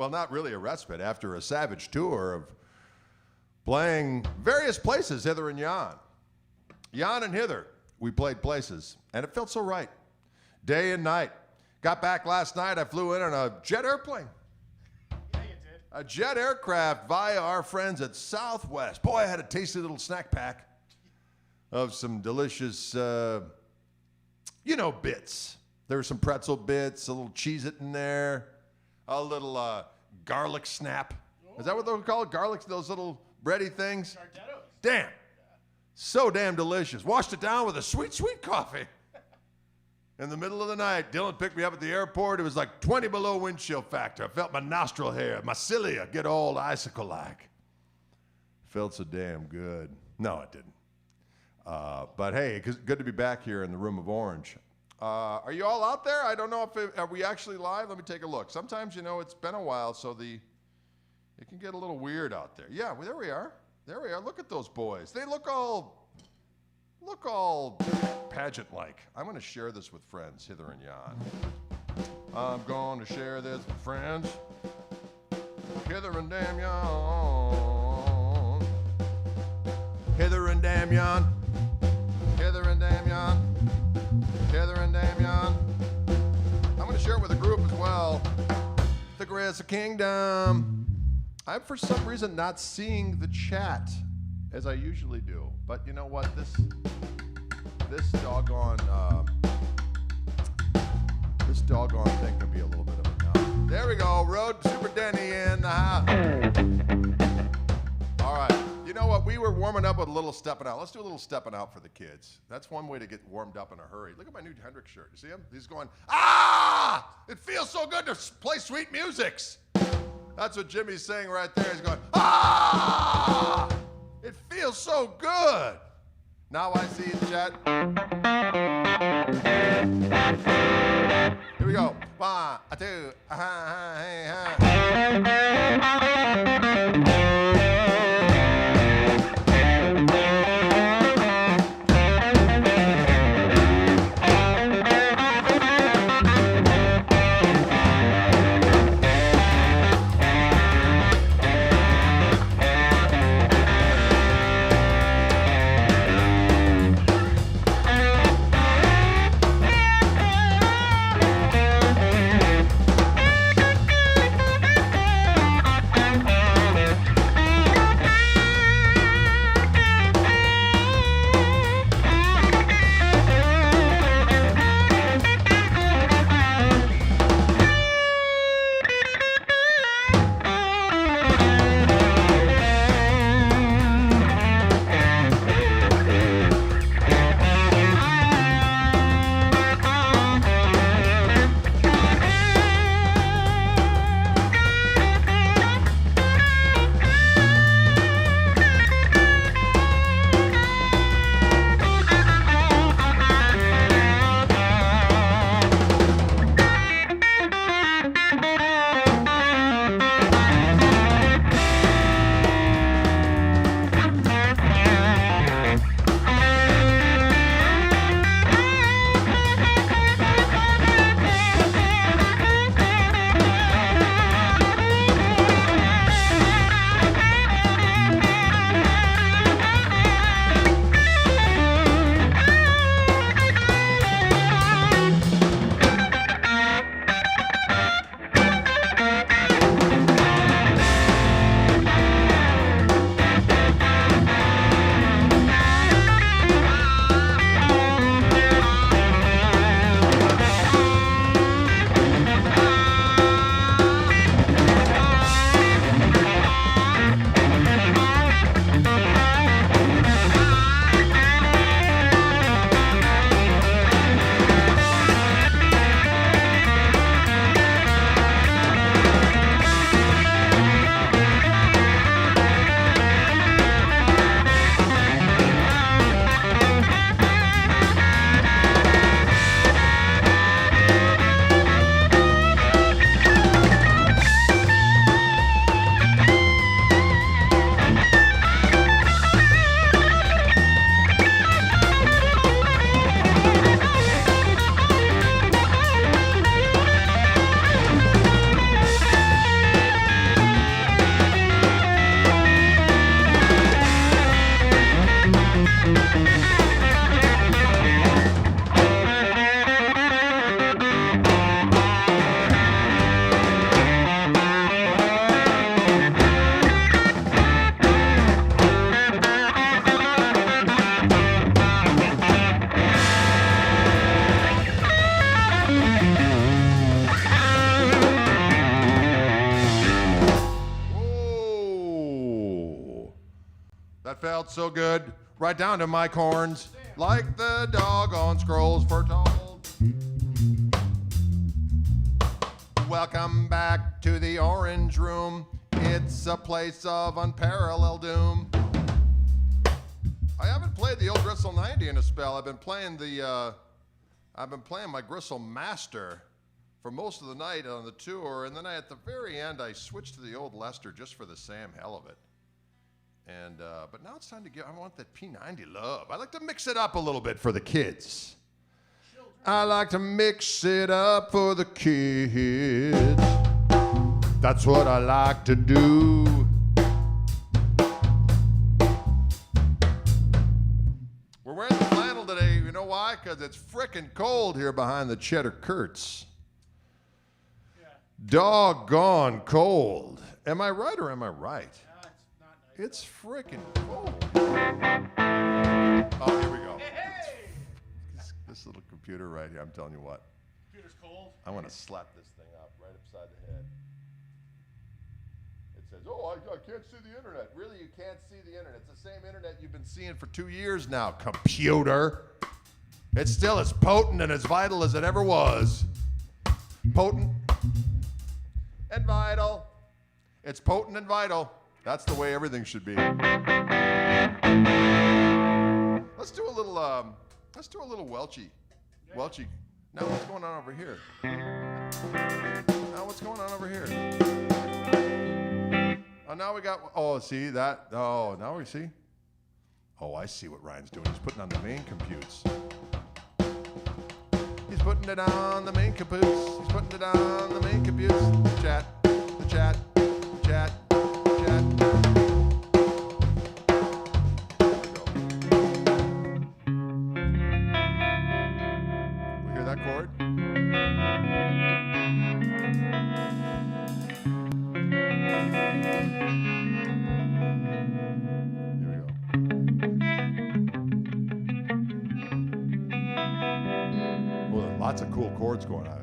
well, not really a respite, after a savage tour of playing various places hither and yon. Yon and hither, we played places, and it felt so right. Day and night. Got back last night, I flew in on a jet airplane. Yeah, you did. A jet aircraft via our friends at Southwest. Boy, I had a tasty little snack pack of some delicious, bits. There were some pretzel bits, a little Cheez-It in there, a little garlic snap. Is that what they're called? Garlic, those little bready things? Gardettos. Damn. So damn delicious. Washed it down with a sweet, sweet coffee. In the middle of the night, Dylan picked me up at the airport. It was like 20 below wind chill factor. I felt my nostril hair, my cilia get all icicle-like. Felt so damn good. No, it didn't. But hey, good to be back here in the Room of Orange. Are you all out there? I don't know if are we actually live? Let me take a look. Sometimes, it's been a while, so it can get a little weird out there. Yeah, well, there we are. There we are. Look at those boys. They look all pageant-like. I'm going to share this with friends hither and yon. I'm going to share this with friends hither and damn yon. Hither and damn yon. Hither and damn yon. Hither and damn yon. I'm going to share it with a group as well. The Gristle Kingdom. I'm for some reason not seeing the chat as I usually do. But you know what? This doggone thing can be a little bit of a no. There we go. Road Super Denny in the house. All right. You know what? We were warming up with a little stepping out. Let's do a little stepping out for the kids. That's one way to get warmed up in a hurry. Look at my new Hendrix shirt. You see him? He's going, ah! It feels so good to play sweet musics. That's what Jimmy's saying right there. He's going, ah! It feels so good. Now I see it, chat. Here we go. 1, 2, felt so good, right down to my corns, like the doggone scrolls foretold. Welcome back to the Orange Room. It's a place of unparalleled doom. I haven't played the old Gristle 90 in a spell. I've been playing my Gristle Master for most of the night on the tour, and then at the very end I switched to the old Lester just for the Sam hell of it. And but now it's time to get. I want that P90 love. I like to mix it up a little bit for the kids. I like to mix it up for the kids. That's what I like to do. We're wearing the flannel today. You know why? Because it's frickin' cold here behind the cheddar curts. Yeah. Doggone cold. Am I right or am I right? It's not nice. It's frickin' cold. Oh, here we go. Hey! This little computer right here, I'm telling you what. Computer's cold. I want to slap this thing up right upside the head. It says, oh, I can't see the internet. Really, you can't see the internet. It's the same internet you've been seeing for 2 years now, computer. It's still as potent and as vital as it ever was. Potent and vital. It's potent and vital. That's the way everything should be. Let's do a little Welchie. Welchie. Now what's going on over here? Now what's going on over here? Oh, now we got, oh, see that? Oh, now we see. Oh, I see what Ryan's doing. He's putting on the main computes. He's putting it on the main caboose. He's putting it on the main caboose. The chat, the chat, the chat, the chat. We hear that chord? Here we go. Well, lots of cool chords going on.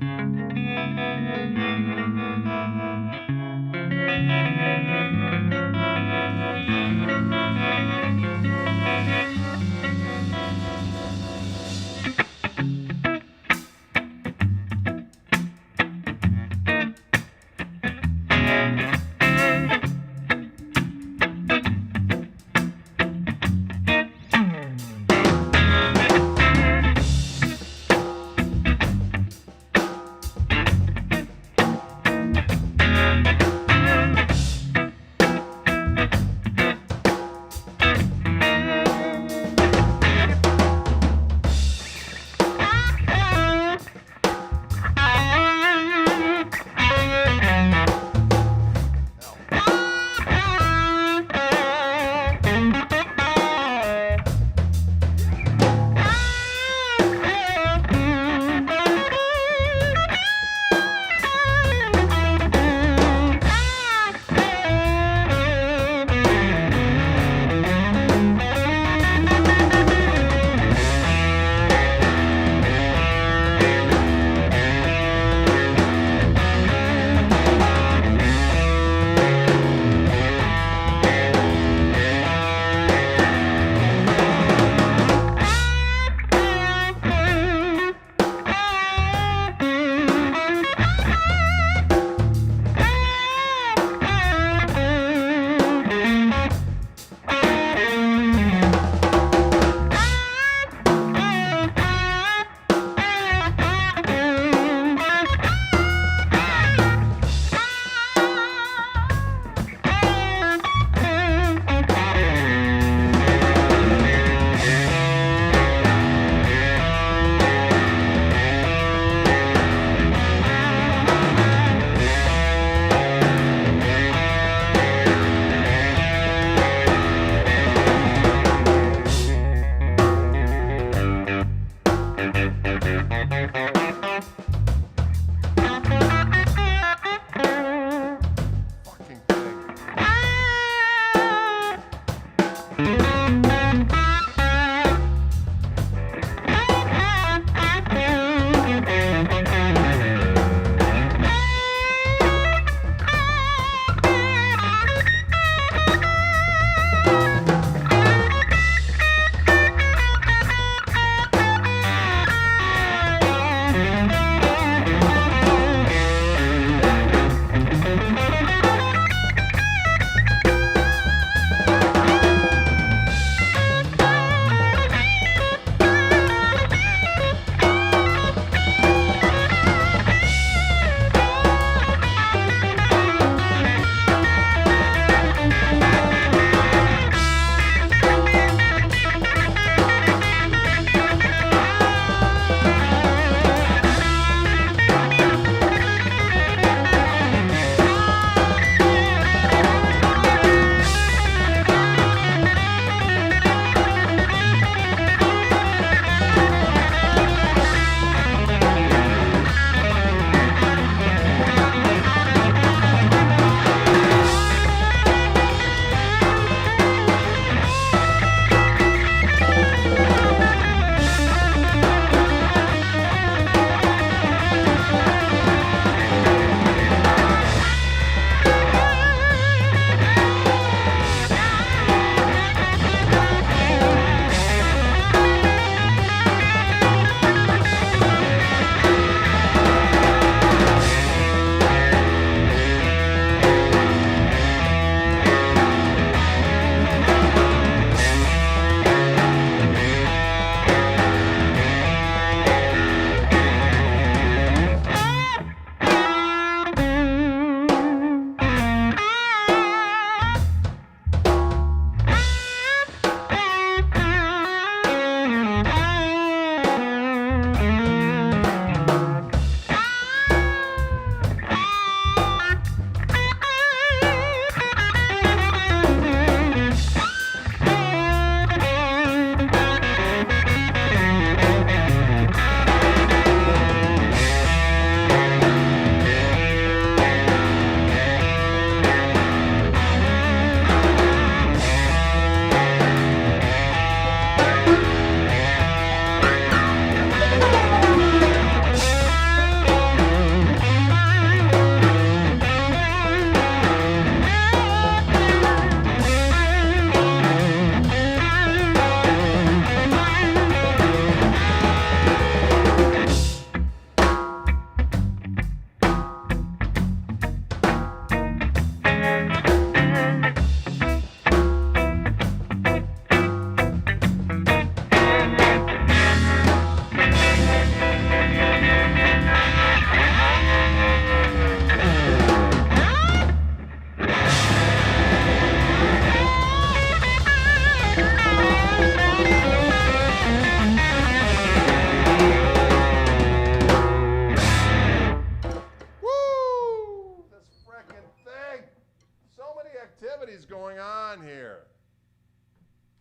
activities going on here.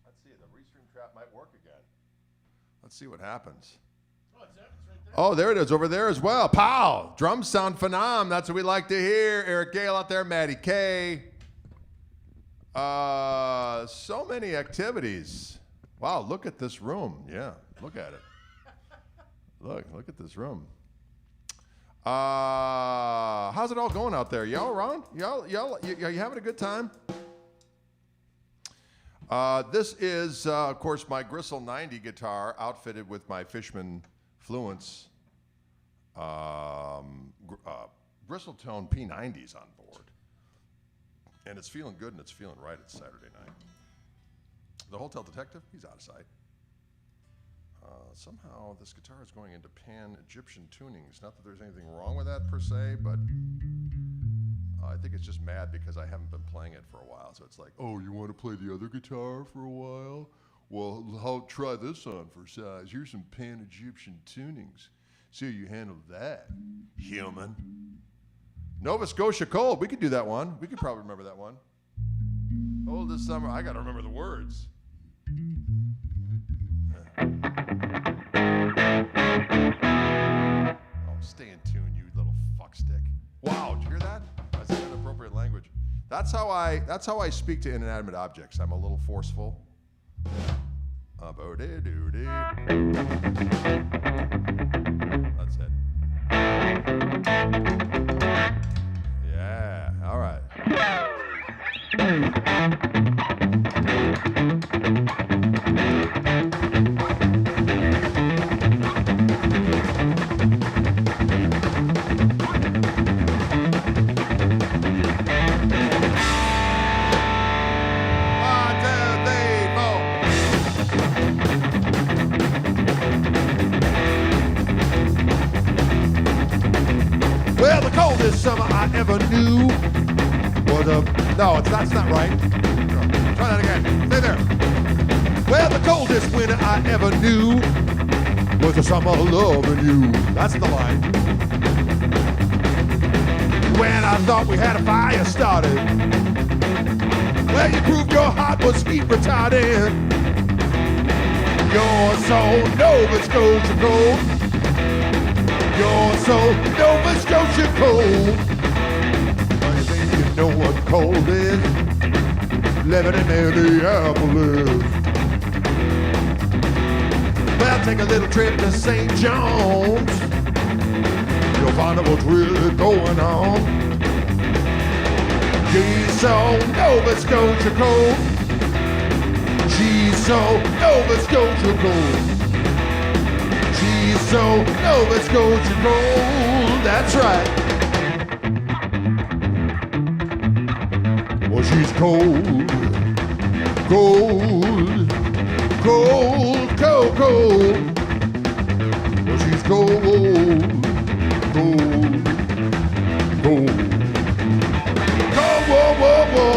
Let's see, the restream trap might work again. Let's see what happens. Oh, it's right there. Oh, there it is over there as well. Pow! Drums sound phenom. That's what we like to hear. Eric Gale out there, Maddie K. So many activities. Wow, look at this room. Yeah, look at it. Look at this room. How's it all going out there? Y'all around? Y'all, you having a good time? This is, of course, my Gristle 90 guitar outfitted with my Fishman Fluence Gristletone P90s on board. And it's feeling good and it's feeling right. It's Saturday night. The Hotel Detective, he's out of sight. Somehow this guitar is going into pan-Egyptian tunings. Not that there's anything wrong with that per se, but I think it's just mad because I haven't been playing it for a while. So it's like, oh, you want to play the other guitar for a while? Well, I'll try this on for size. Here's some pan-Egyptian tunings. See how you handle that, human. Nova Scotia Cold, we could do that one. We could probably remember that one. Old this summer, I got to remember the words. Oh, stay in tune, you little fuckstick. Wow, did you hear that? That's inappropriate language. That's how I speak to inanimate objects. I'm a little forceful. That's it. Yeah, all right. Well, the coldest summer I ever knew was a... No, that's not right. Try that again. Stay there. Well, the coldest winter I ever knew was the summer of loving you. That's the line. When I thought we had a fire started, well, you proved your heart was heat retarded. You're so Nova Scotia cold. You're so Nova Scotia cold. Well, you think you know what cold is? Living in Minneapolis. Well, take a little trip to St. John's. You'll find out what's really going on. She's so Nova Scotia cold. She's so Nova Scotia cold. She's so Nova Scotia cold. That's right. Well, she's cold, cold, cold, cold, cold. Well, she's cold, cold, cold. Cold, whoa, whoa, whoa.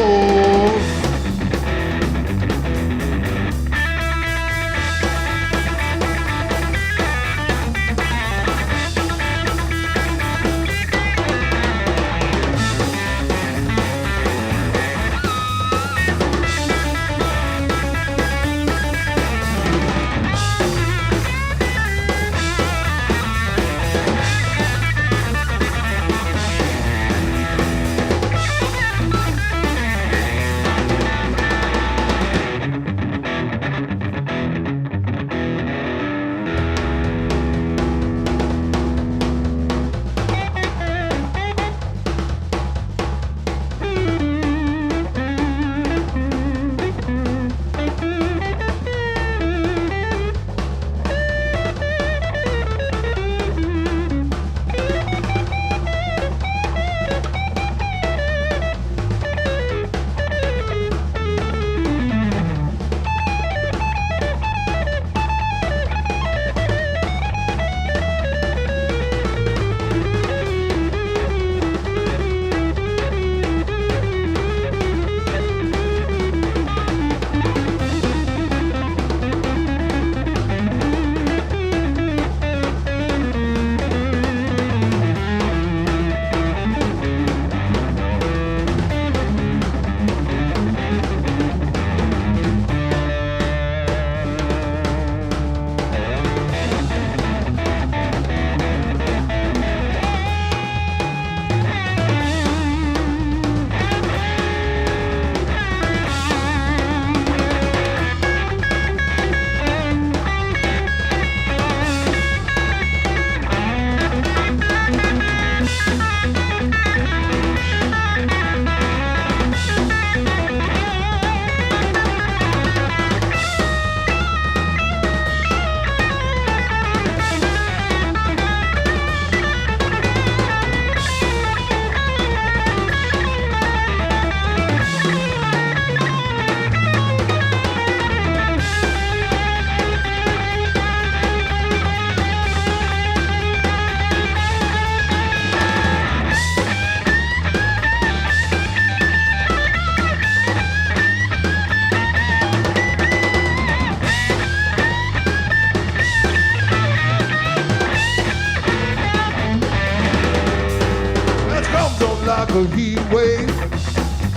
like a heat wave,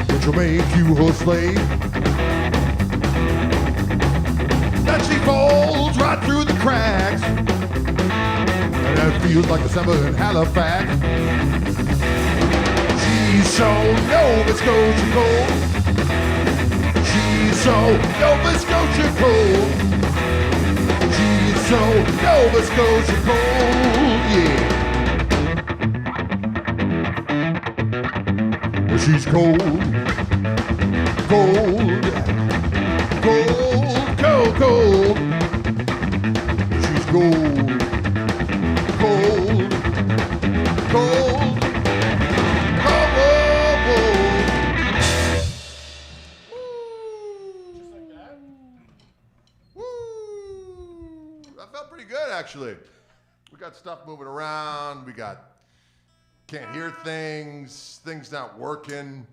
which will make you her slave. Then she folds right through the cracks, and it feels like December in Halifax. She's so Nova Scotia cold. She's so Nova Scotia cold. She's so Nova Scotia cold, yeah. Well, she's cold, cold, cold, cold, cold. She's cold, cold, cold, cold. Just like that. Woo! That felt pretty good, actually. We got stuff moving around. We got can't hear things. Things not working.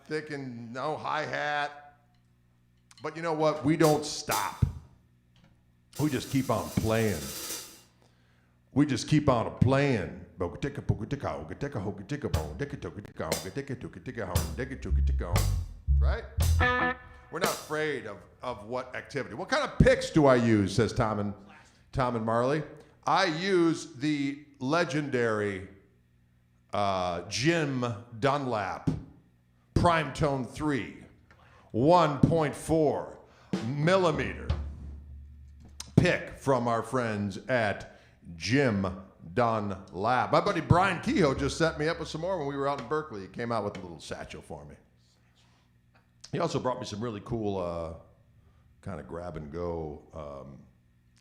Thinking no hi-hat. But you know what? We don't stop. We just keep on playing. We just keep on playing. Right? We're not afraid of what activity. What kind of picks do I use, says Tom and Marley. I use the legendary Jim Dunlap Prime Tone 3 1.4 millimeter pick from our friends at Jim Dunlap. My buddy Brian Kehoe just set me up with some more when we were out in Berkeley. He came out with a little satchel for me. He also brought me some really cool kind of grab and go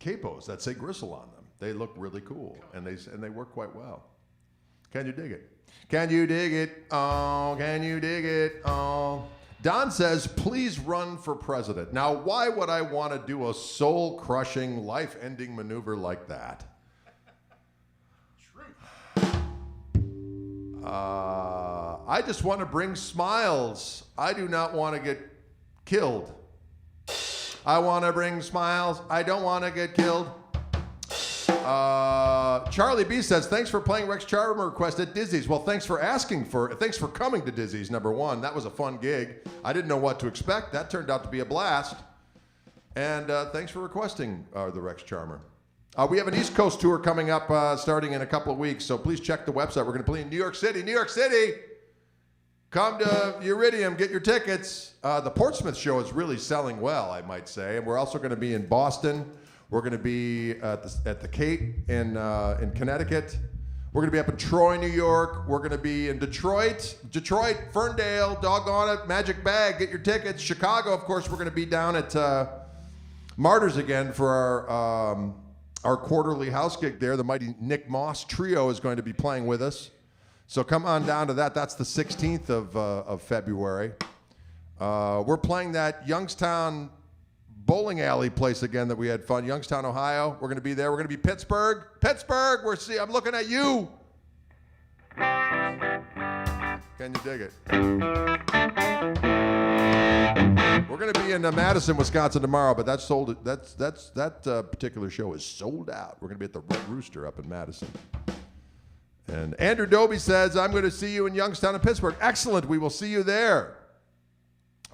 capos that say Gristle on them. They look really cool and they work quite well. Can you dig it? Can you dig it? Oh, can you dig it? Oh. Don says, please run for president. Now, why would I want to do a soul-crushing, life-ending maneuver like that? Truth. I just want to bring smiles. I do not want to get killed. I want to bring smiles. I don't want to get killed. Charlie B says, thanks for playing Rex Charmer Request at Dizzy's. Well, thanks for coming to Dizzy's, number one. That was a fun gig. I didn't know what to expect. That turned out to be a blast. And thanks for requesting the Rex Charmer. We have an East Coast tour coming up starting in a couple of weeks, so please check the website. We're going to play in New York City. New York City! Come to Iridium, get your tickets. The Portsmouth show is really selling well, I might say. And we're also going to be in Boston. We're going to be at the Cape in Connecticut. We're going to be up in Troy, New York. We're going to be in Detroit, Ferndale, doggone it, Magic Bag. Get your tickets. Chicago, of course, we're going to be down at Martyrs again for our quarterly house gig there. The mighty Nick Moss Trio is going to be playing with us. So come on down to that. That's the 16th of February. We're playing that Youngstown bowling alley place again that we had fun. Youngstown, Ohio. We're going to be there. We're going to be Pittsburgh. I'm looking at you. Can you dig it? We're going to be in Madison, Wisconsin tomorrow, but that's sold. That particular show is sold out. We're going to be at the Red Rooster up in Madison. And Andrew Doby says, I'm going to see you in Youngstown and Pittsburgh. Excellent. We will see you there.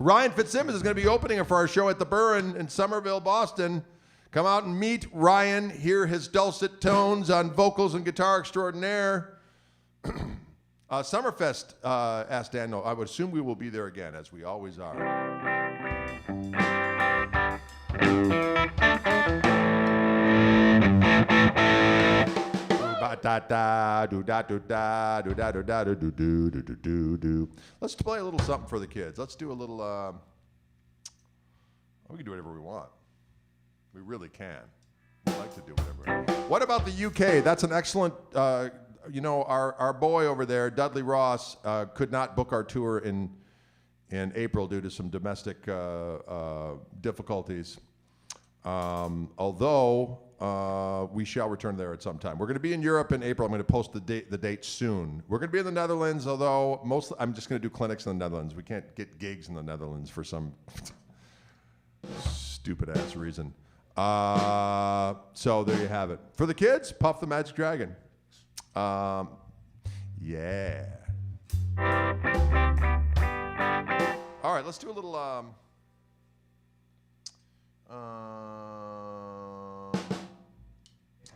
Ryan Fitzsimmons is going to be opening for our show at the Burren in Somerville, Boston. Come out and meet Ryan, hear his dulcet tones on vocals and guitar extraordinaire. Summerfest, asked Daniel, I would assume we will be there again, as we always are. Let's play a little something for the kids. Let's do a little. We can do whatever we want. We really can. We like to do whatever. What about the UK? That's an excellent. Our boy over there, Dudley Ross, could not book our tour in April due to some domestic difficulties. Although we shall return there at some time. We're going to be in Europe in April. I'm going to post the date soon. We're going to be in the Netherlands, although I'm just going to do clinics in the Netherlands. We can't get gigs in the Netherlands for some stupid ass reason. So there you have it. For the kids, Puff the Magic Dragon. Yeah. All right, let's do a little. I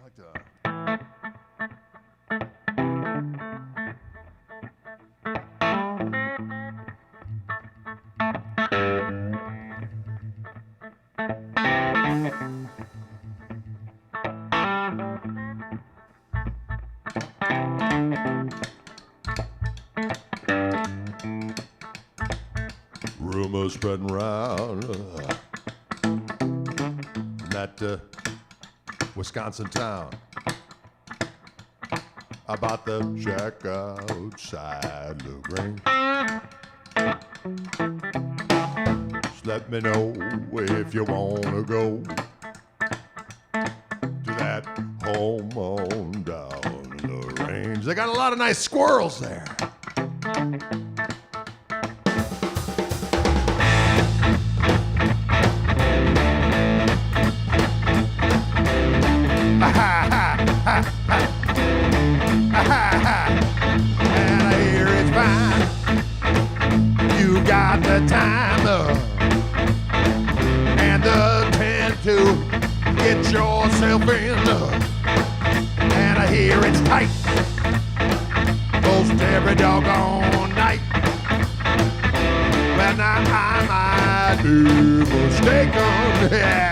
like to. Rumors spreading around that Wisconsin town about the shack outside LaGrange. Just let me know if you wanna go to that home on down the range. They got a lot of nice squirrels there. And I hear it's fine. You got the time and the tent to get yourself in. And I hear it's tight most every doggone night. Well, now I might be mistaken. Yeah.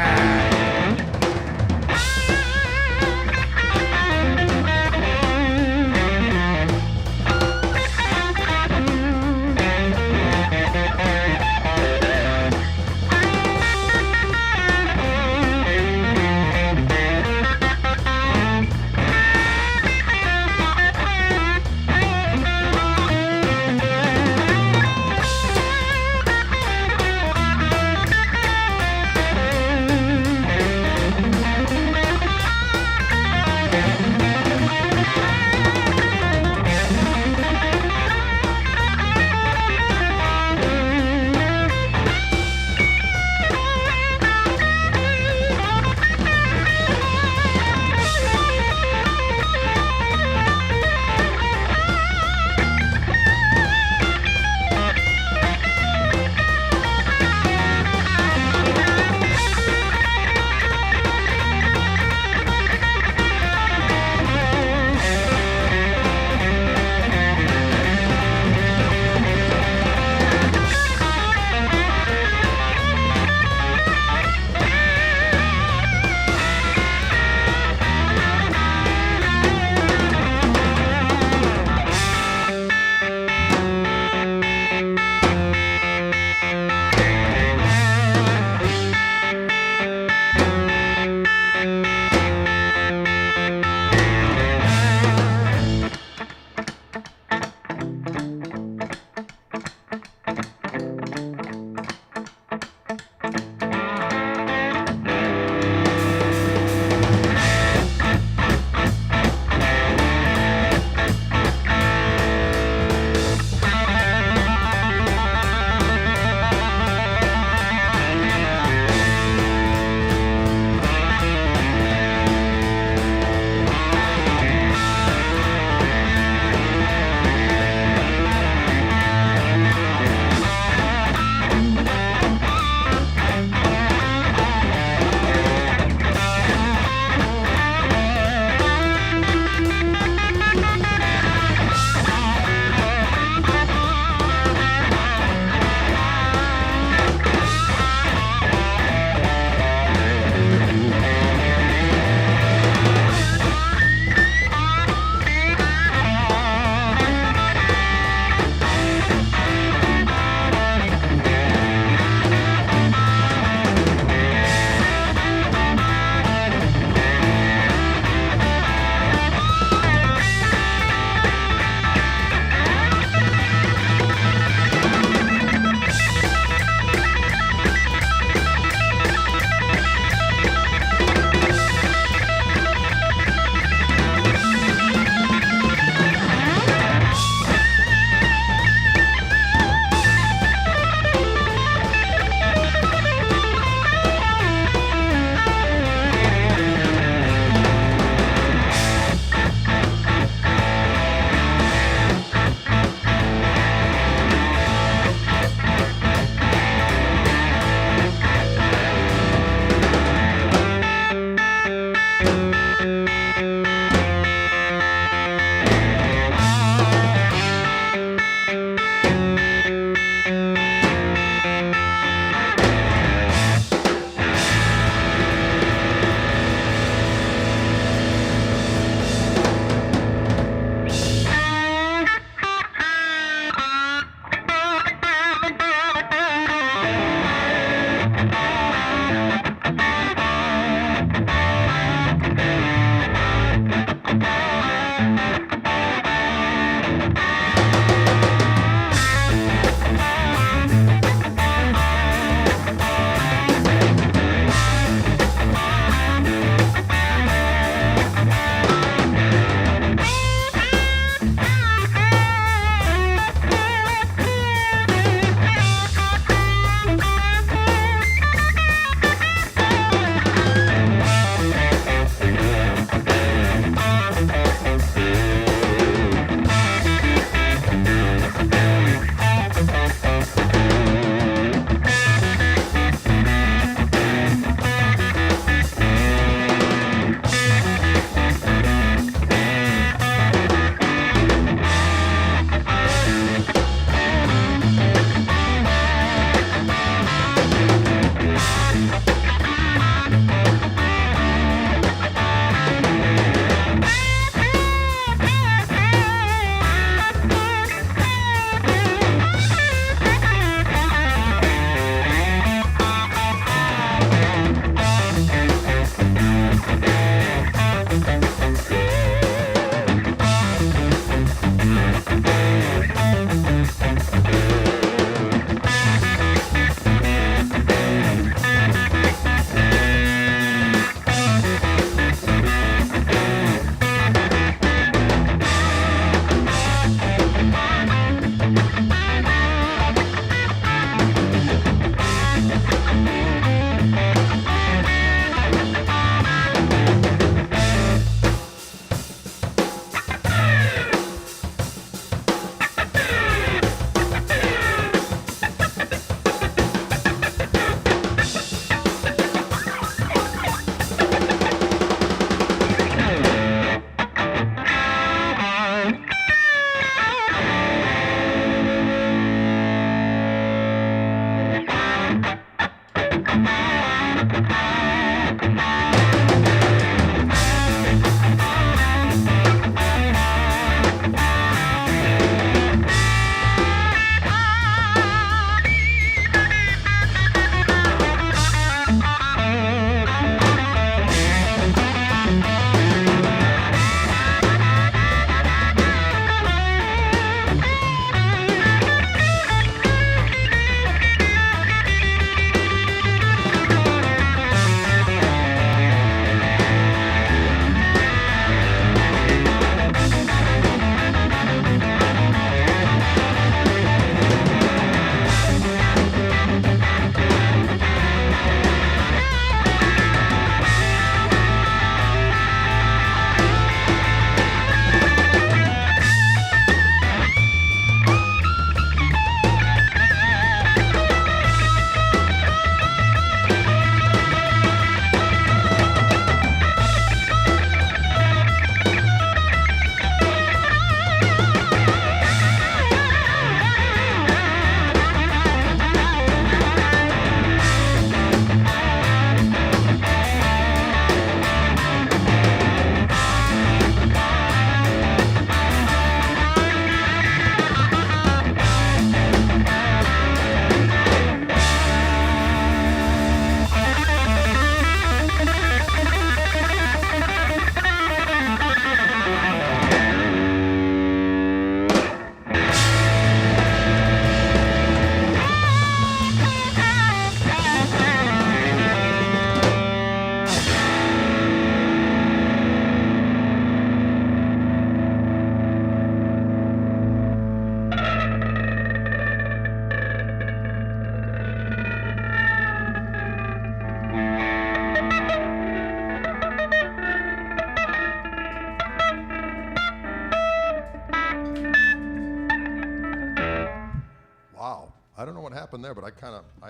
I don't know what happened there, but I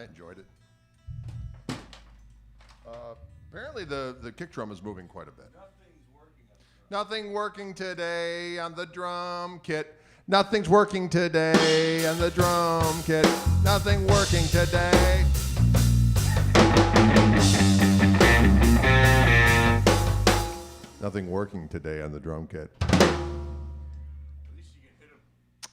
enjoyed it. Apparently the kick drum is moving quite a bit. Nothing working today on the drum kit. Nothing's working today on the drum kit. Nothing working today. Nothing working today on the drum kit.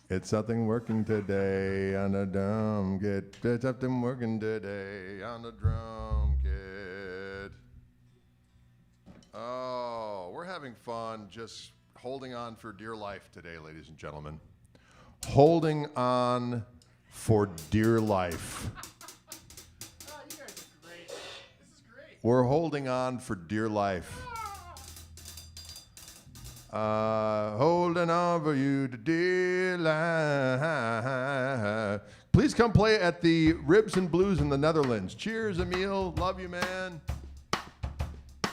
It's something working today on the drum kit. It's something working today on the drum kit. Oh, we're having fun just holding on for dear life today, ladies and gentlemen. Holding on for dear life. Oh, you guys are great. This is great. We're holding on for dear life. Holding on for you to dear life. Please come play at the Ribs and Blues in the Netherlands. Cheers, Emil. Love you, man.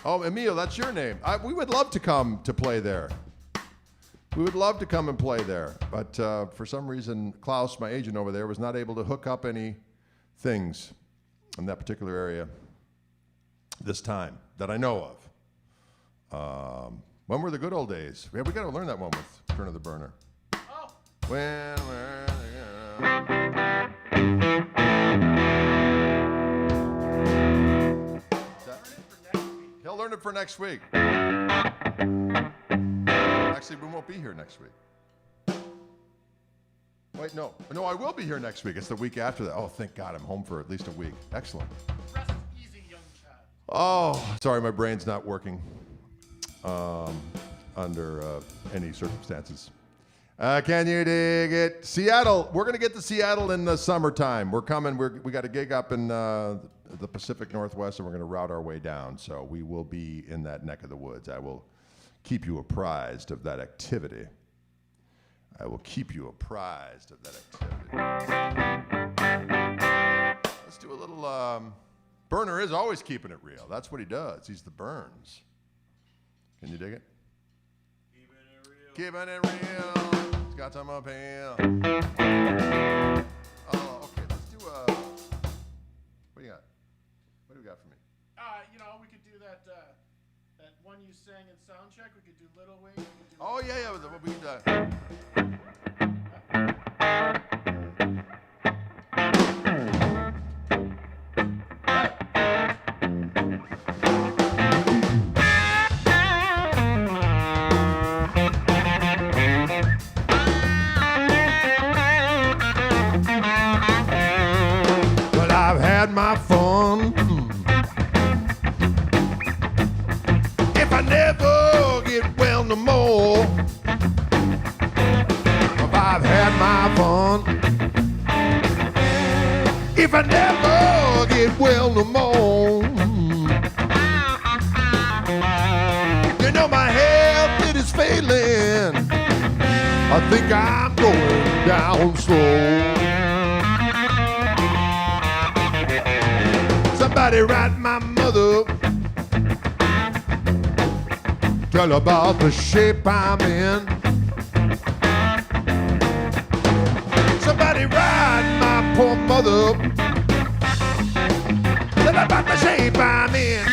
Oh, Emil, that's your name. We would love to come to play there. We would love to come and play there. But for some reason, Klaus, my agent over there, was not able to hook up any things in that particular area this time that I know of. When were the good old days? Yeah, we got to learn that one with Turn of the Burner. Oh. When were the He'll learn it for next week. Actually, we won't be here next week. Wait, no, I will be here next week. It's the week after that. Oh, thank God, I'm home for at least a week. Excellent. Rest is easy, young child. Oh, sorry, my brain's not working under any circumstances. Can you dig it? Seattle. We're going to get to Seattle in the summertime. We're coming. We got a gig up in the Pacific Northwest, and we're going to route our way down. So we will be in that neck of the woods. I will keep you apprised of that activity. Let's do a little... Burner is always keeping it real. That's what he does. He's the Burns. Can you dig it? Keeping it real. It's got some appeal. Oh, okay. Let's do what do you got? What do you got for me? We could do that one you sang in Soundcheck. We could do Little Wing. We could do Oh, yeah. Well, I've had my fun. If I never get well no more, I've had my fun. If I never get well no more, you know my health, it is failing. I think I'm going down slow. Somebody write my mother, tell about the shape I'm in. Somebody write my poor mother, tell about the shape I'm in.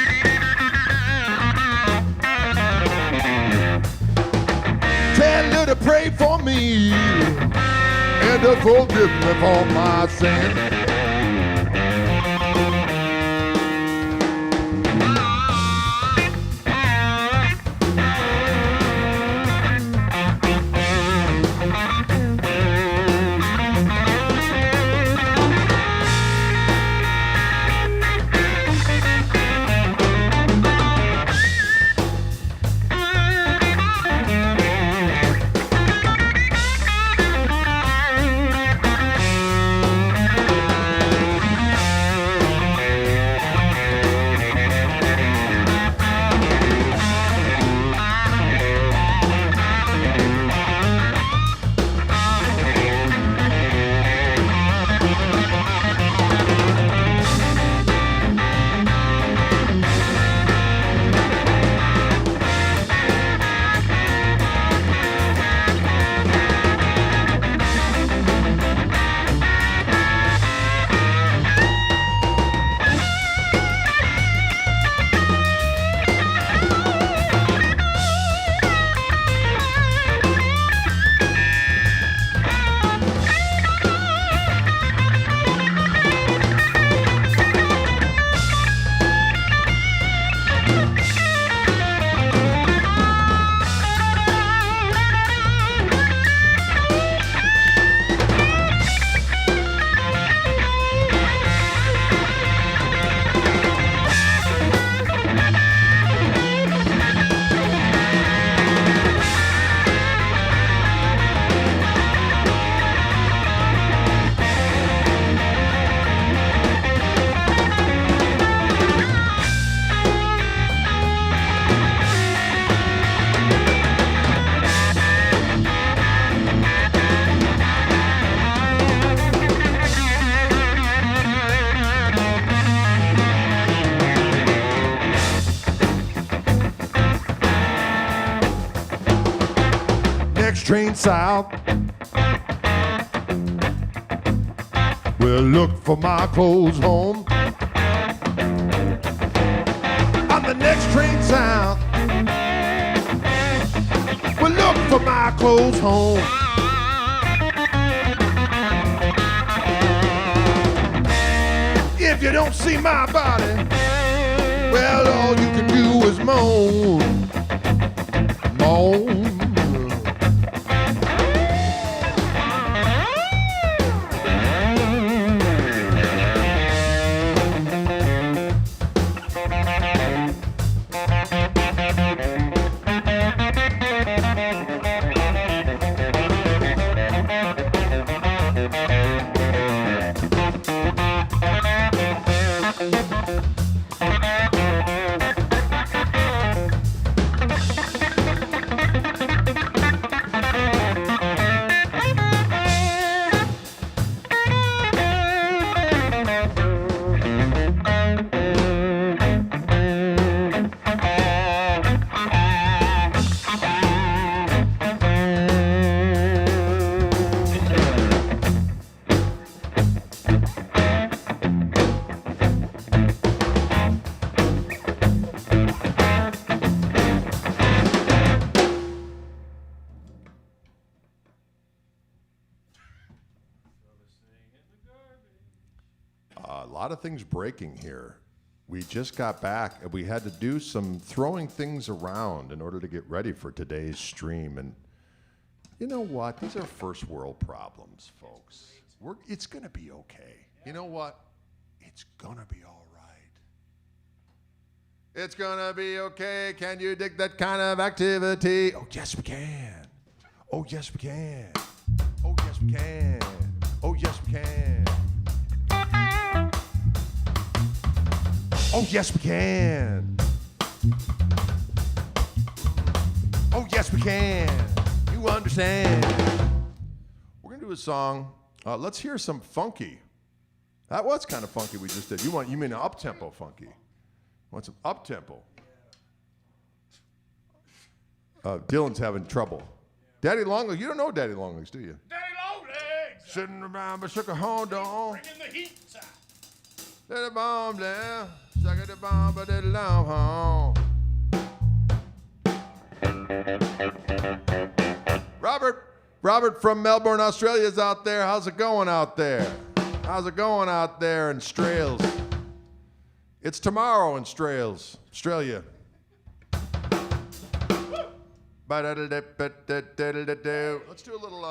Tell her to pray for me and to forgive me for my sin. south. Well, look for my clothes home. On the next train south. Well, look for my clothes home. If you don't see my body, well, all you can do is moan. Moan. A lot of things breaking here. We just got back and we had to do some throwing things around in order to get ready for today's stream. And you know what? These are first world problems, folks. It's going to be okay. You know what? It's going to be all right. It's going to be okay. Can you dig that kind of activity? Oh, yes, we can. Oh, yes, we can. Oh, yes, we can. Oh, yes, we can. Oh, yes, we can. Oh, yes, we can. You understand. We're going to do a song. Let's hear some funky. That was kind of funky we just did. You mean an up-tempo funky. Want some up-tempo. Dylan's having trouble. Daddy Longlegs, you don't know Daddy Longlegs, do you? Daddy Longlegs! Sitting around but shook a hold on. Bringing the heat inside. Let the bomb down. Suck at the bomb, but it long home. Robert from Melbourne, Australia is out there. How's it going out there? How's it going out there in Strales? It's tomorrow in Strales, Australia. Let's do a little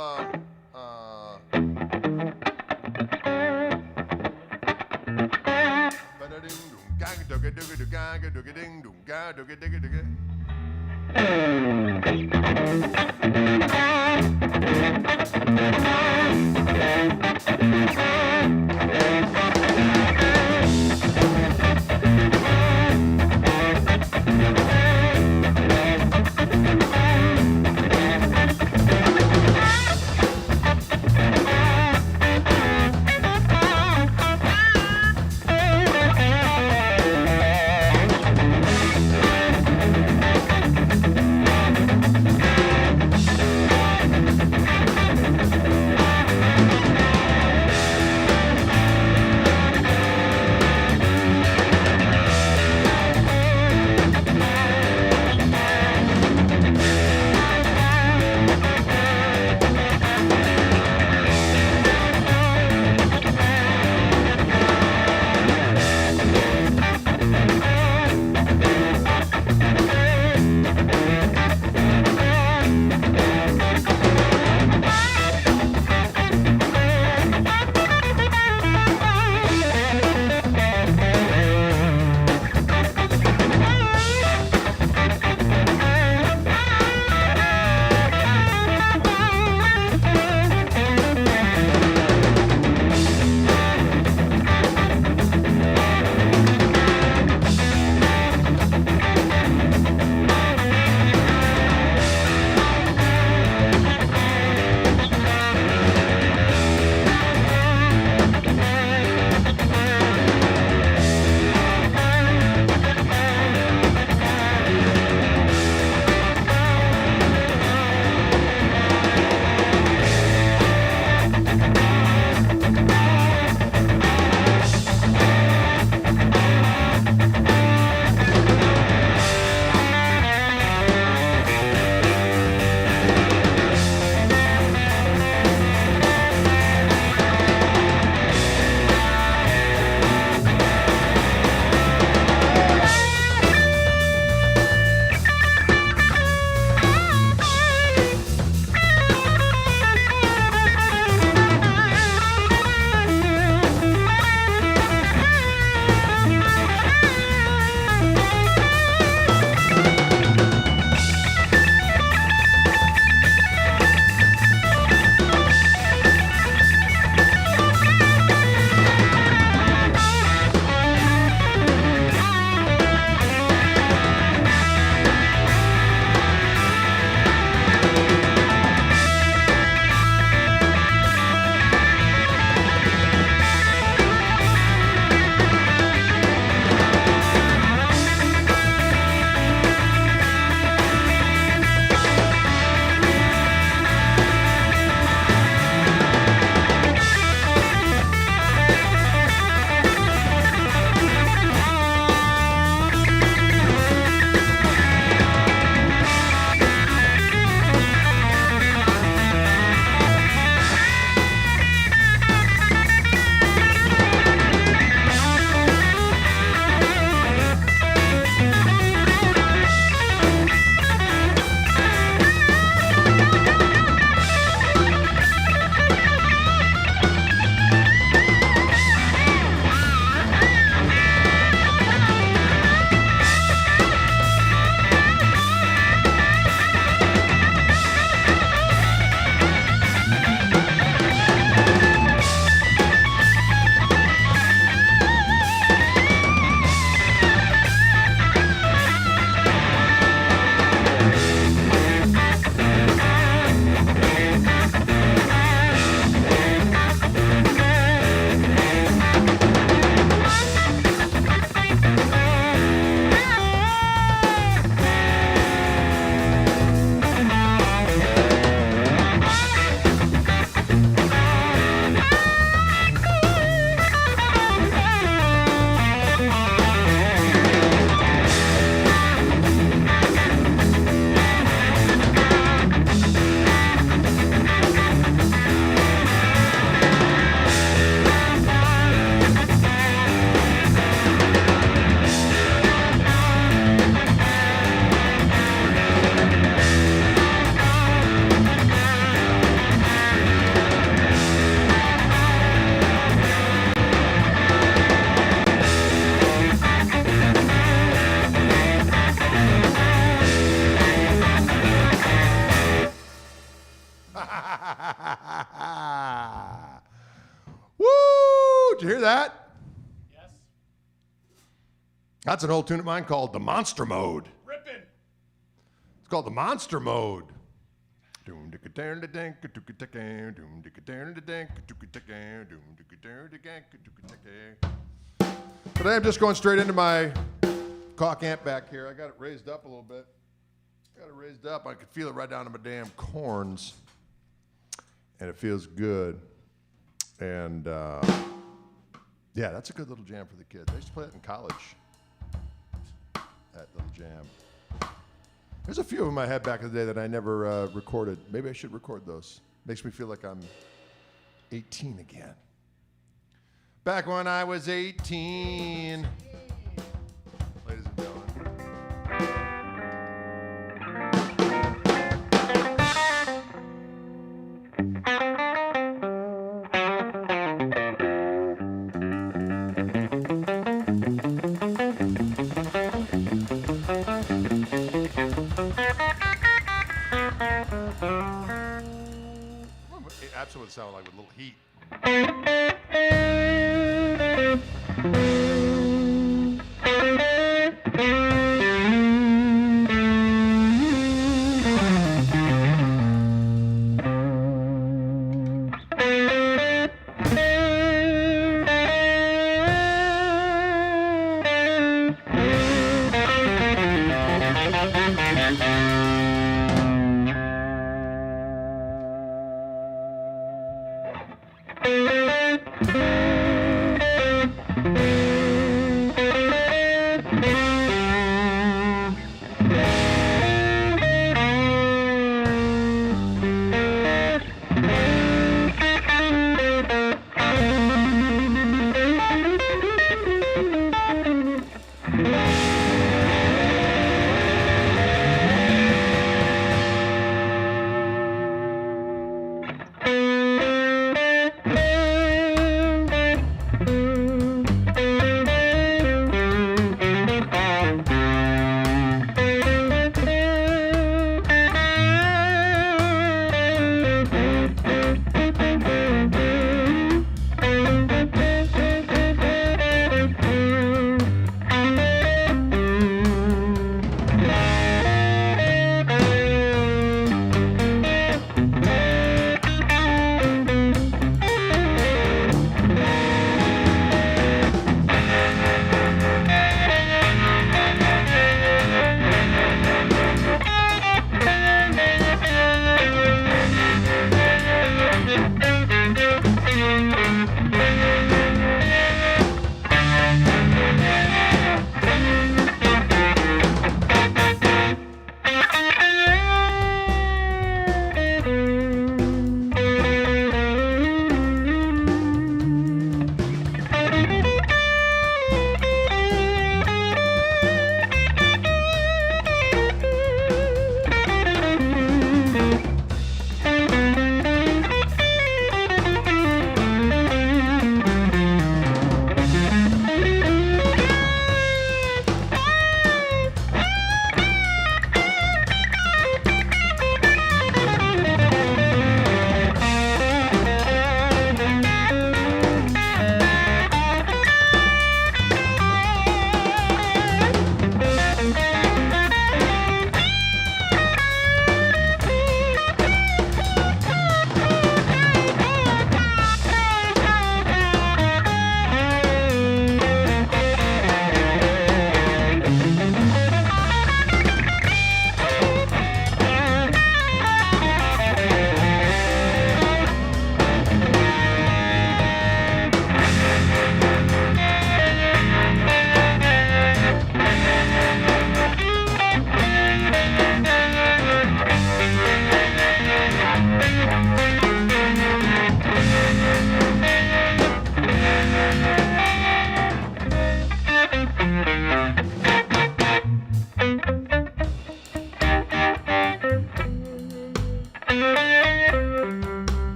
Did you hear that? Yes. That's an old tune of mine called the Monster Mode. Rippin'. It's called the Monster Mode. Today I'm just going straight into my Koch amp back here. I got it raised up a little bit. Got it raised up. I could feel it right down to my damn corns. And it feels good. And yeah, that's a good little jam for the kids. I used to play it in college. That little jam. There's a few of them I had back in the day that I never recorded. Maybe I should record those. Makes me feel like I'm 18 again. Back when I was 18. Ladies and gentlemen. It absolutely would sound like with a little heat.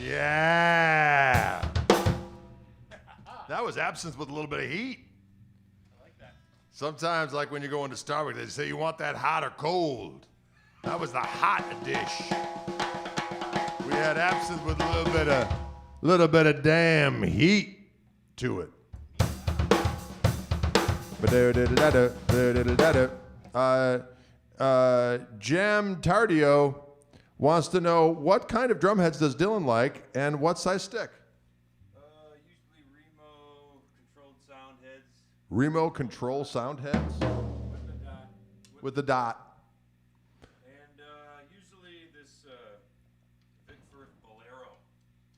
Yeah. That was absinthe with a little bit of heat. I like that. Sometimes, like when you go into Starbucks, they say you want that hot or cold. That was the hot dish. We had absinthe with a little bit of damn heat to it. Jam Tardio wants to know what kind of drumheads does Dylan like and what size stick? Usually Remo controlled sound heads. Remo control sound heads With the dot. with the dot. And usually this Vic Firth Bolero.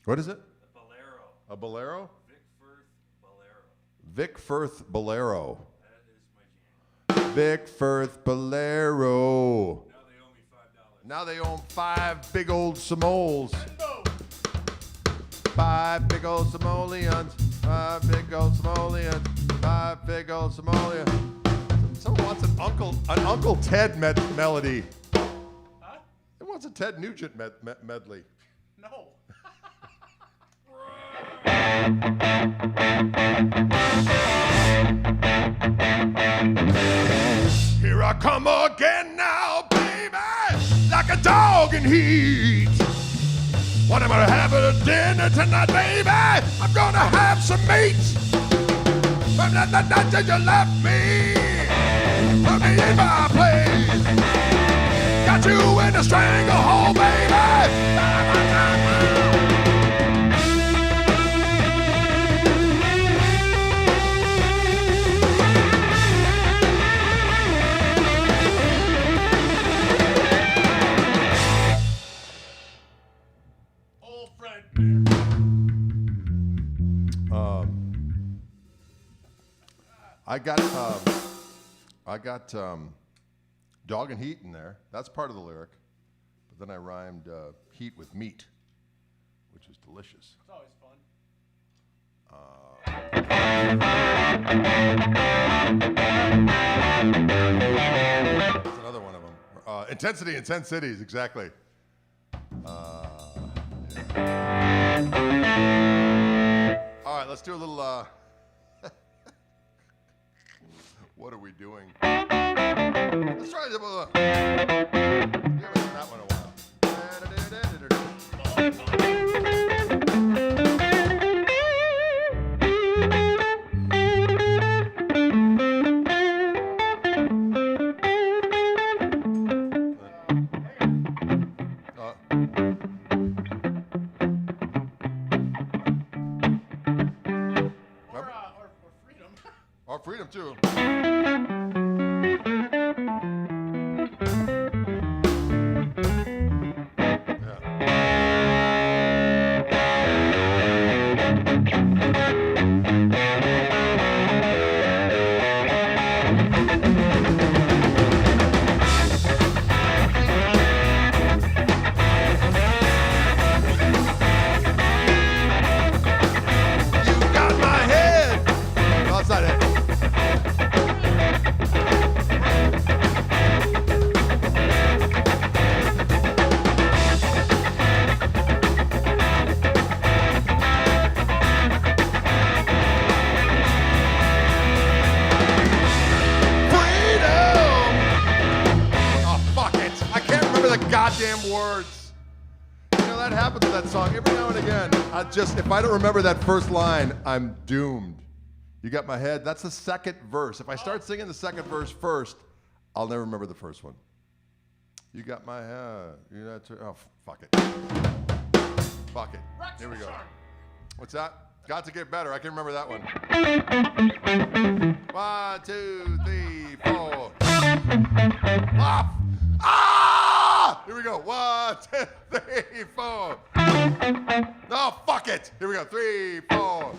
What is it? A Bolero. A bolero? Vic Firth Bolero. Vic Firth Bolero. That is my jam. Vic Firth Bolero. Now they owe me $5. Now they own 5 big old Samoles. No. 5 big old Samoleons. 5 big old Samoleons. 5 big old Samoleons. Someone wants an Uncle Ted melody. Huh? It wants a Ted Nugent medley. No. Here I come again now, baby, like a dog in heat. What am I gonna have at dinner tonight, baby? I'm gonna have some meat. From that night that you left me, put me in my place. Got you in a stranglehold, baby. Old friend. I got dog and heat in there. That's part of the lyric. But then I rhymed heat with meat, which is delicious. It's always fun. That's another one of them. Intensity in 10 cities, exactly. All right, let's do a little. What are we doing? Let's try this. We haven't done that one in a while. Or freedom. Or freedom too. You got my head. No, that's not it. The goddamn words. You know, that happens with that song every now and again. If I don't remember that first line, I'm doomed. You got my head. That's the second verse. If I start singing the second verse first, I'll never remember the first one. You got my head. Oh, fuck it. Fuck it. Here we go. What's that? Got to get better. I can remember that one. 1, 2, 3, 4. Off. Ah! Here we go. 1, 2, 3, 4. No, fuck it. Here we go. 3, 4.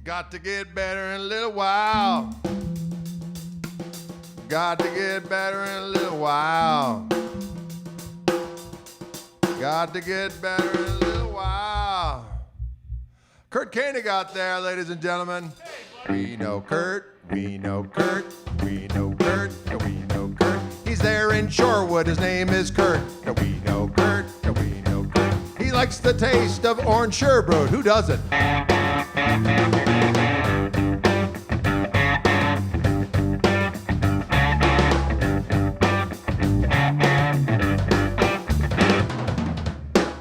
Got to get better in a little while. Got to get better in a little while. Got to get better in a little while. Kurt Koenig out there, ladies and gentlemen. We know Kurt, we know Kurt, we know Kurt, and we know Kurt. He's there in Shorewood, his name is Kurt. And we know Kurt, and we know Kurt. He likes the taste of orange sherbet. Who doesn't?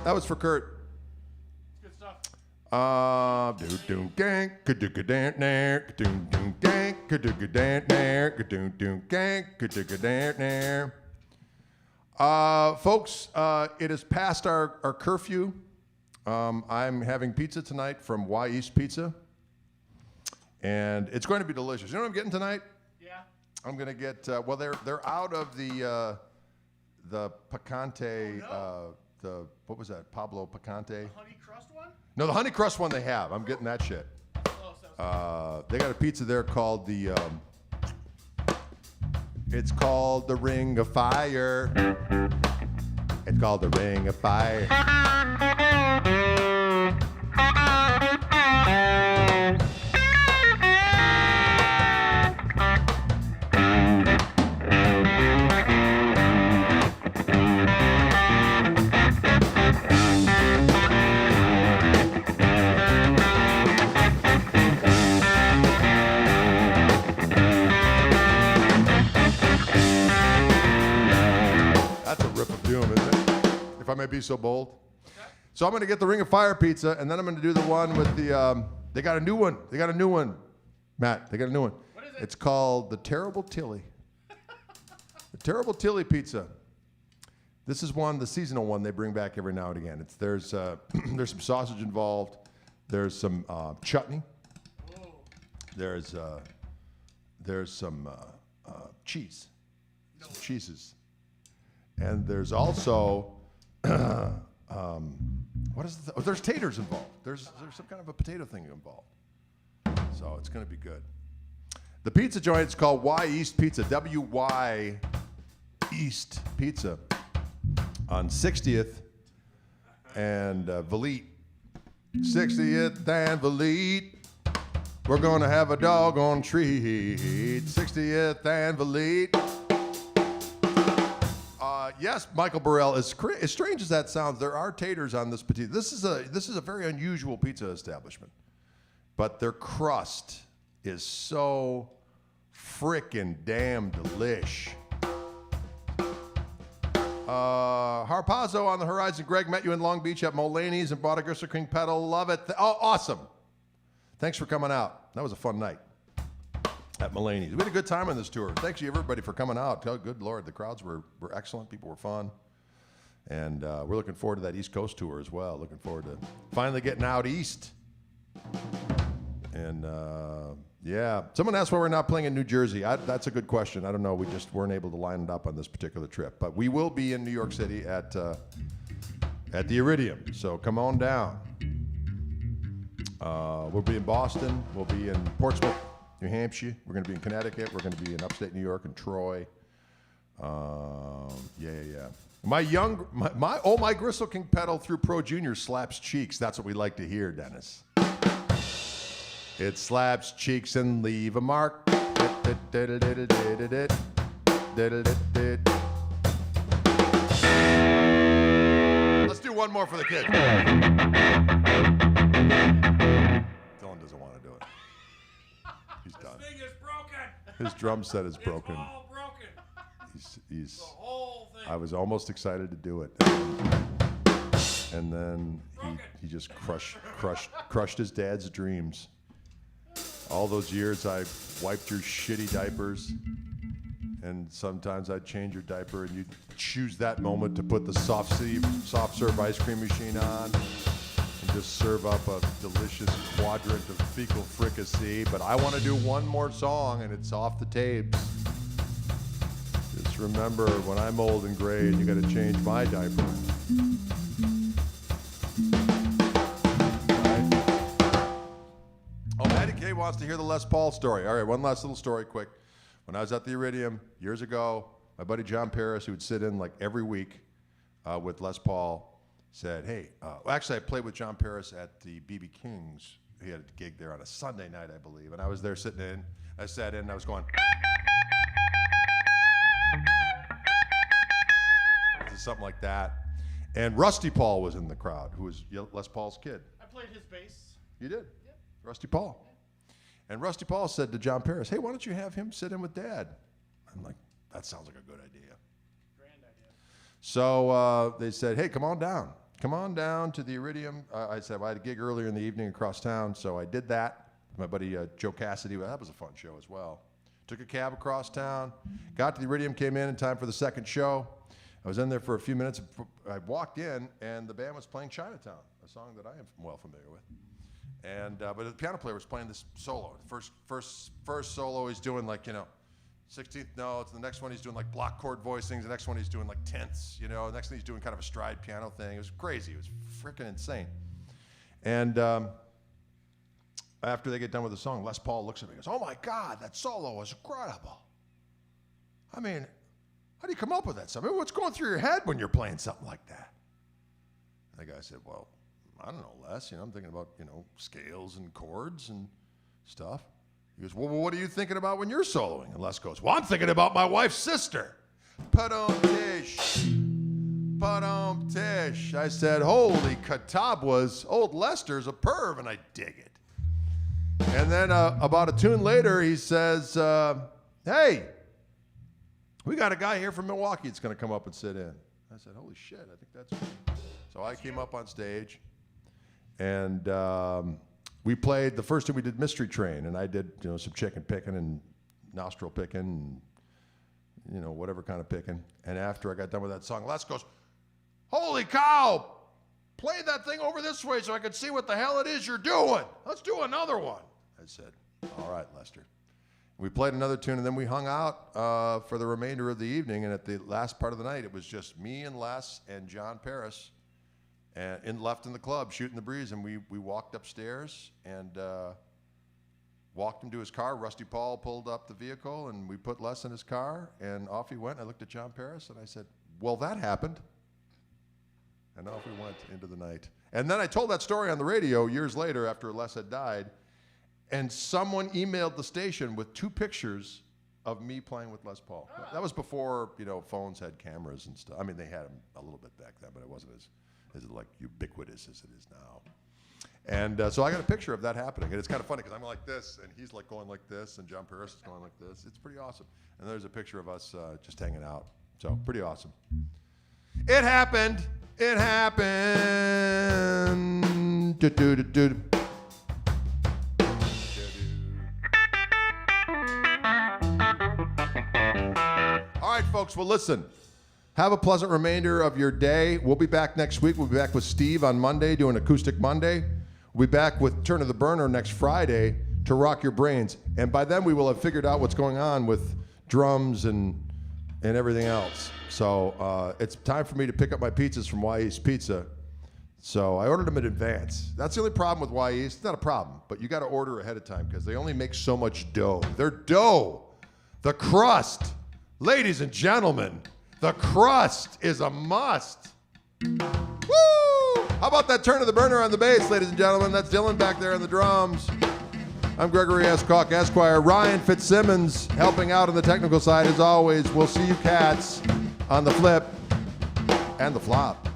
That was for Kurt. Good stuff. Doon gang, ka-doo-ka-dan, ka-doon doon gang, ka-doo-ka-dan, ka-doon doon gang, ka-doo-ka-dan. Folks, it is past our curfew. I'm having pizza tonight from Y East Pizza, and it's going to be delicious. You know what I'm getting tonight? Yeah. I'm gonna get. Well, they're out of the picante. Oh, The what was that? Pablo Picante. Honey crust one? No, the honey crust one they have. I'm getting that shit. Oh, sounds They got a pizza there called the. It's called the Ring of Fire. It's called the Ring of Fire. That's a rip of doom, isn't it? If I may be so bold. So I'm going to get the Ring of Fire pizza, and then I'm going to do the one with the. They got a new one. They got a new one, Matt. They got a new one. What is it? It's called the Terrible Tilly. The Terrible Tilly pizza. This is one, the seasonal one they bring back every now and again. There's there's some sausage involved. There's some chutney. Whoa. There's some cheese. Some cheeses. And there's also, what is the, there's taters involved. There's some kind of a potato thing involved. So it's going to be good. The pizza joint is called Y East Pizza, W-Y East Pizza on 60th and Valete. 60th and Valete. We're going to have a doggone treat. 60th and Valete. Yes, Michael Burrell. As strange as that sounds, there are taters on this pizza. This is a very unusual pizza establishment, but their crust is so frickin' damn delish. Harpazo on the horizon. Greg met you in Long Beach at Mulaney's and bought a Gristle King pedal. Love it. Oh, awesome. Thanks for coming out. That was a fun night at Mulaney's. We had a good time on this tour. Thanks you everybody for coming out. Oh, good Lord, the crowds were excellent. People were fun. And we're looking forward to that East Coast tour as well. Looking forward to finally getting out east. And yeah, someone asked why we're not playing in New Jersey. That's a good question. I don't know. We just weren't able to line it up on this particular trip. But we will be in New York City at the Iridium. So come on down. We'll be in Boston. We'll be in Portsmouth, New Hampshire. We're going to be in Connecticut. We're going to be in upstate New York and Troy. Yeah. My Gristle King pedal through Pro Junior slaps cheeks. That's what we like to hear, Dennis. It slaps cheeks and leave a mark. Let's do one more for the kids. Dylan doesn't want to do it. He's done. This thing is broken. His drum set is broken. It's all broken. He's The whole thing. I was almost excited to do it. And then he just crushed his dad's dreams. All those years I wiped your shitty diapers, and sometimes I'd change your diaper, and you'd choose that moment to put the soft serve ice cream machine on and just serve up a delicious quadrant of fecal fricassee. But I want to do one more song, and it's off the tapes. It's Just remember, when I'm old and gray and you got to change my diaper. Right? Oh, Maddie K wants to hear the Les Paul story. All right, one last little story quick. When I was at the Iridium years ago, my buddy John Paris, who would sit in like every week with Les Paul, said, hey, actually I played with John Paris at the B.B. King's. He had a gig there on a Sunday night, I believe, and I was there sitting in. I sat in and I was going, something like that. And Rusty Paul was in the crowd, who was Les Paul's kid. I played his bass. You did? Yep. Rusty Paul. And Rusty Paul said to John Paris, hey, why don't you have him sit in with Dad? I'm like, that sounds like a good idea. Grand idea. So they said, hey, come on down. Come on down to the Iridium. I said, well, I had a gig earlier in the evening across town, so I did that. My buddy Joe Cassidy, well, that was a fun show as well. Took a cab across town, got to the Iridium, came in time for the second show. I was in there for a few minutes. I walked in, and the band was playing Chinatown, a song that I am well familiar with. And but the piano player was playing this solo. First solo, he's doing like 16th notes. The next one he's doing like block chord voicings. The next one he's doing like tenths. The next thing he's doing kind of a stride piano thing. It was crazy. It was freaking insane. And after they get done with the song, Les Paul looks at me and goes, "Oh my God, that solo was incredible. I mean, how do you come up with that stuff? I mean, what's going through your head when you're playing something like that?" The guy said, "Well, I don't know, Les. I'm thinking about, scales and chords and stuff." He goes, "Well, what are you thinking about when you're soloing?" And Les goes, "Well, I'm thinking about my wife's sister." Tish. Tish. I said, "Holy catabwas, old Lester's a perv, and I dig it." And then about a tune later, he says, "Hey, we got a guy here from Milwaukee that's going to come up and sit in." I said, "Holy shit, I think that's me." So I came up on stage, and we played, the first time we did Mystery Train, and I did some chicken picking and nostril picking and whatever kind of picking. And after I got done with that song, Les goes, "Holy cow, play that thing over this way so I can see what the hell it is you're doing. Let's do another one." I said, "All right, Lester." We played another tune, and then we hung out for the remainder of the evening. And at the last part of the night, it was just me and Les and John Paris, and left in the club shooting the breeze. And we walked upstairs and walked him to his car. Rusty Paul pulled up the vehicle, and we put Les in his car, and off he went. I looked at John Paris, and I said, "Well, that happened." And off we went into the night. And then I told that story on the radio years later after Les had died, and someone emailed the station with 2 pictures of me playing with Les Paul. That was before phones had cameras and stuff. I mean, they had them a little bit back then, but it wasn't as like ubiquitous as it is now. And so I got a picture of that happening, and it's kind of funny because I'm like this, and he's like going like this, and John Paris is going like this. It's pretty awesome. And there's a picture of us just hanging out. So pretty awesome. It happened. It happened. Do-do-do-do. All right, folks. Well, listen. Have a pleasant remainder of your day. We'll be back next week. We'll be back with Steve on Monday doing Acoustic Monday. We'll be back with Turn of the Burner next Friday to rock your brains. And by then, we will have figured out what's going on with drums and everything else. So it's time for me to pick up my pizzas from Y East Pizza. So I ordered them in advance. That's the only problem with Y East. It's not a problem, but you got to order ahead of time because they only make so much dough. Their dough, the crust, ladies and gentlemen, the crust is a must. Woo! How about that Turn of the Burner on the bass, ladies and gentlemen? That's Dylan back there on the drums. I'm Gregory S. Koch, Esquire. Ryan Fitzsimmons helping out on the technical side as always. We'll see you cats on the flip and the flop.